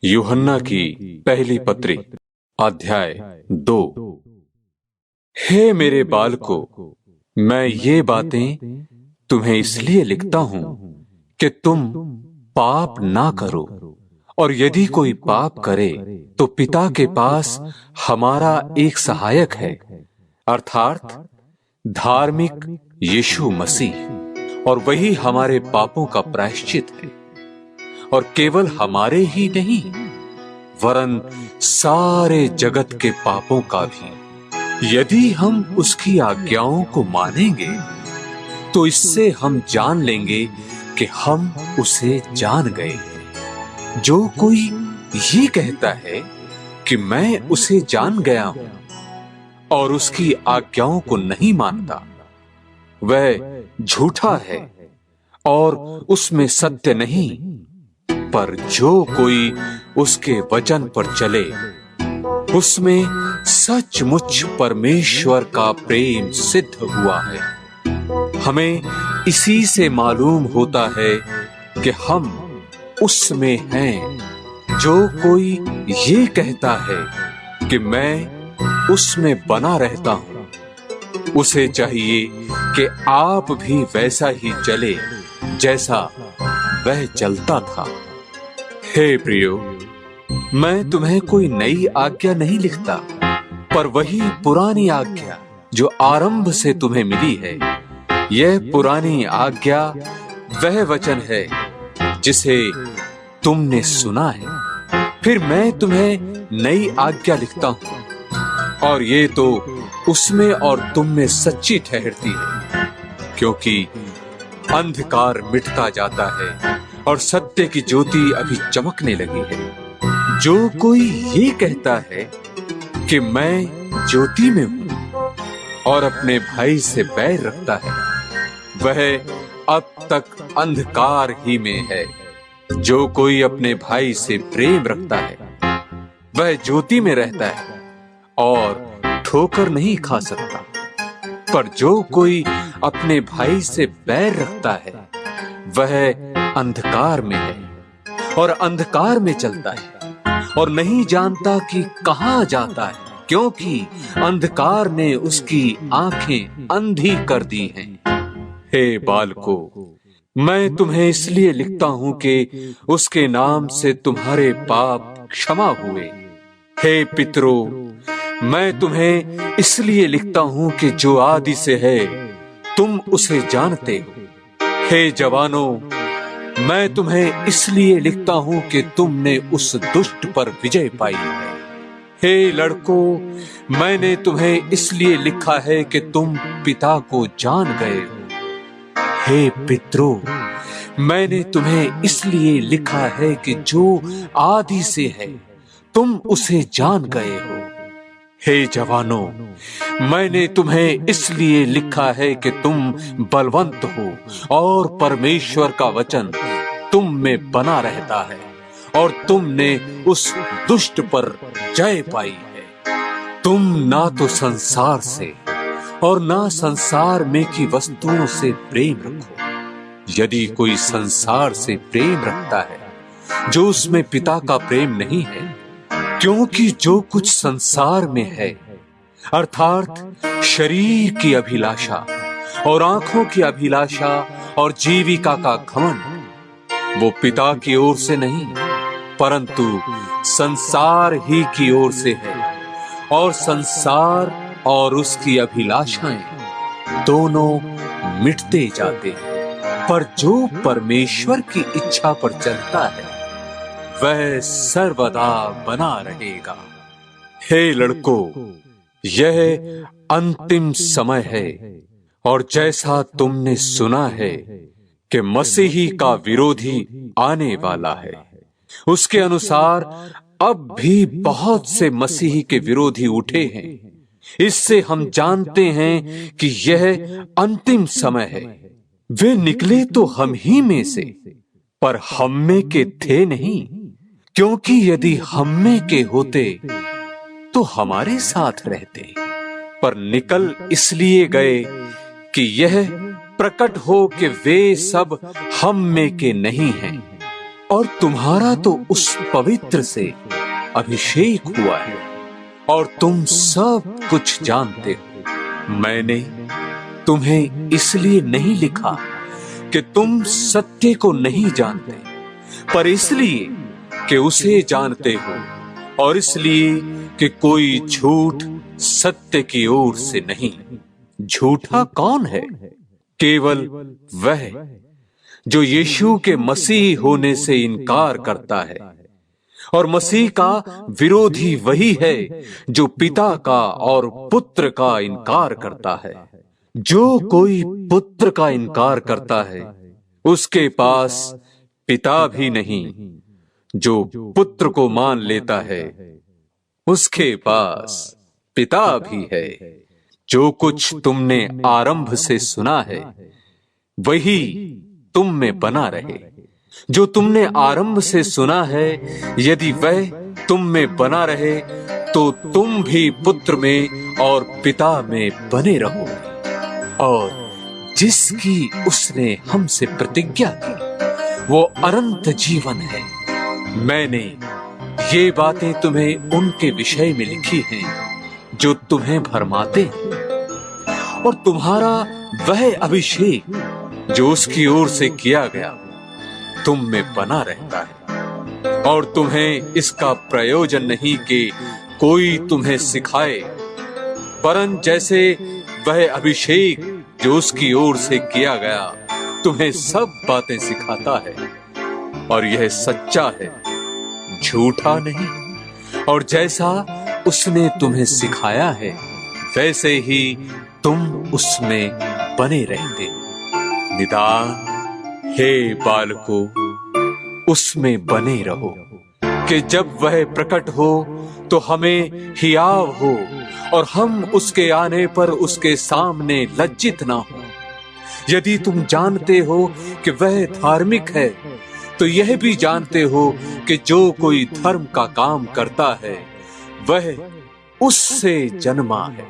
यूहन्ना की पहली पत्री अध्याय 2। हे मेरे बालकों, मैं ये बातें तुम्हें इसलिए लिखता हूं कि तुम पाप ना करो, और यदि कोई पाप करे तो पिता के पास हमारा एक सहायक है, अर्थात धार्मिक यीशु मसीह, और वही हमारे पापों का प्रायश्चित है, और केवल हमारे ही नहीं वरन सारे जगत के पापों का भी। यदि हम उसकी आज्ञाओं को मानेंगे तो इससे हम जान लेंगे कि हम उसे जान गए हैं। जो कोई ये कहता है कि मैं उसे जान गया हूं और उसकी आज्ञाओं को नहीं मानता, वह झूठा है और उसमें सत्य नहीं। पर जो कोई उसके वचन पर चले, उसमें सचमुच परमेश्वर का प्रेम सिद्ध हुआ है। हमें इसी से मालूम होता है कि हम उसमें हैं। जो कोई ये कहता है कि मैं उसमें बना रहता हूं, उसे चाहिए कि आप भी वैसा ही चले जैसा वह चलता था। हे प्रियो, मैं तुम्हें कोई नई आज्ञा नहीं लिखता, पर वही पुरानी आज्ञा जो आरंभ से तुम्हें मिली है। यह पुरानी आज्ञा वह वचन है जिसे तुमने सुना है। फिर मैं तुम्हें नई आज्ञा लिखता हूं, और ये तो उसमें और तुम में सच्ची ठहरती है, क्योंकि अंधकार मिटता जाता है और सत्य की ज्योति अभी चमकने लगी है। जो कोई ये कहता है कि मैं ज्योति में हूं और अपने भाई से बैर रखता है, वह अब तक अंधकार ही में है। जो कोई अपने भाई से प्रेम रखता है, वह ज्योति में रहता है और ठोकर नहीं खा सकता। पर जो कोई अपने भाई से बैर रखता है, वह अंधकार में है और अंधकार में चलता है और नहीं जानता कि कहां जाता है, क्योंकि अंधकार ने उसकी आंखें अंधी कर दी हैं। हे बालकों, मैं तुम्हें इसलिए लिखता हूं कि उसके नाम से तुम्हारे पाप क्षमा हुए। हे पितरों, मैं तुम्हें इसलिए लिखता हूं कि जो आदि से है तुम उसे जानते हो। हे जवानों, मैं तुम्हें इसलिए लिखता हूं कि तुमने उस दुष्ट पर विजय पाई है। हे लड़कों, मैंने तुम्हें इसलिए लिखा है कि तुम पिता को जान गए हो। हे पितरों, मैंने तुम्हें इसलिए लिखा है कि जो आदि से है तुम उसे जान गए हो। हे जवानों, मैंने तुम्हें इसलिए लिखा है कि तुम बलवंत हो और परमेश्वर का वचन तुम में बना रहता है, और तुमने उस दुष्ट पर जय पाई है। तुम ना तो संसार से और ना संसार में की वस्तुओं से प्रेम रखो। यदि कोई संसार से प्रेम रखता है, जो उसमें पिता का प्रेम नहीं है, क्योंकि जो कुछ संसार में है, अर्थात शरीर की अभिलाषा और आंखों की अभिलाषा और जीविका का घमंड, वो पिता की ओर से नहीं परंतु संसार ही की ओर से है। और संसार और उसकी अभिलाषाएं दोनों मिटते जाते हैं, पर जो परमेश्वर की इच्छा पर चलता है वह सर्वदा बना रहेगा। हे लड़कों, यह अंतिम समय है, और जैसा तुमने सुना है कि मसीही का विरोधी आने वाला है, उसके अनुसार अब भी बहुत से मसीही के विरोधी उठे हैं। इससे हम जानते हैं कि यह अंतिम समय है। वे निकले तो हम ही में से, पर हम में के थे नहीं, क्योंकि यदि हम में के होते तो हमारे साथ रहते। पर निकल इसलिए गए कि यह प्रकट हो कि वे सब हम में के नहीं हैं। और तुम्हारा तो उस पवित्र से अभिषेक हुआ है और तुम सब कुछ जानते हो। मैंने तुम्हें इसलिए नहीं लिखा कि तुम सत्य को नहीं जानते, पर इसलिए कि उसे जानते हो और इसलिए कि कोई झूठ सत्य की ओर से नहीं। झूठा कौन है? केवल वह जो यीशु के मसीह होने से इनकार करता है, और मसीह का विरोधी वही है जो पिता का और पुत्र का इनकार करता है। जो कोई पुत्र का इनकार करता है उसके पास पिता भी नहीं। जो पुत्र को मान लेता है उसके पास पिता भी है। जो कुछ तुमने आरंभ से सुना है वही तुम में बना रहे। जो तुमने आरंभ से सुना है, यदि वह तुम में बना रहे तो तुम भी पुत्र में और पिता में बने रहोगे। और जिसकी उसने हमसे प्रतिज्ञा की वो अनंत जीवन है। मैंने ये बातें तुम्हें उनके विषय में लिखी हैं जो तुम्हें भरमाते हैं, और तुम्हारा वह अभिषेक जो उसकी ओर से किया गया तुम में बना रहता है। और तुम्हें इसका प्रयोजन नहीं कि कोई तुम्हें सिखाए, वरन जैसे वह अभिषेक जो उसकी ओर से किया गया तुम्हें सब बातें सिखाता है, और यह सच्चा है, झूठा नहीं। और जैसा उसने तुम्हें सिखाया है वैसे ही तुम उसमें बने रहते। निदान हे बालकों, उसमें बने रहो कि जब वह प्रकट हो तो हमें हियाव हो और हम उसके आने पर उसके सामने लज्जित ना हो। यदि तुम जानते हो कि वह धार्मिक है तो यह भी जानते हो कि जो कोई धर्म का काम करता है वह उससे जन्मा है।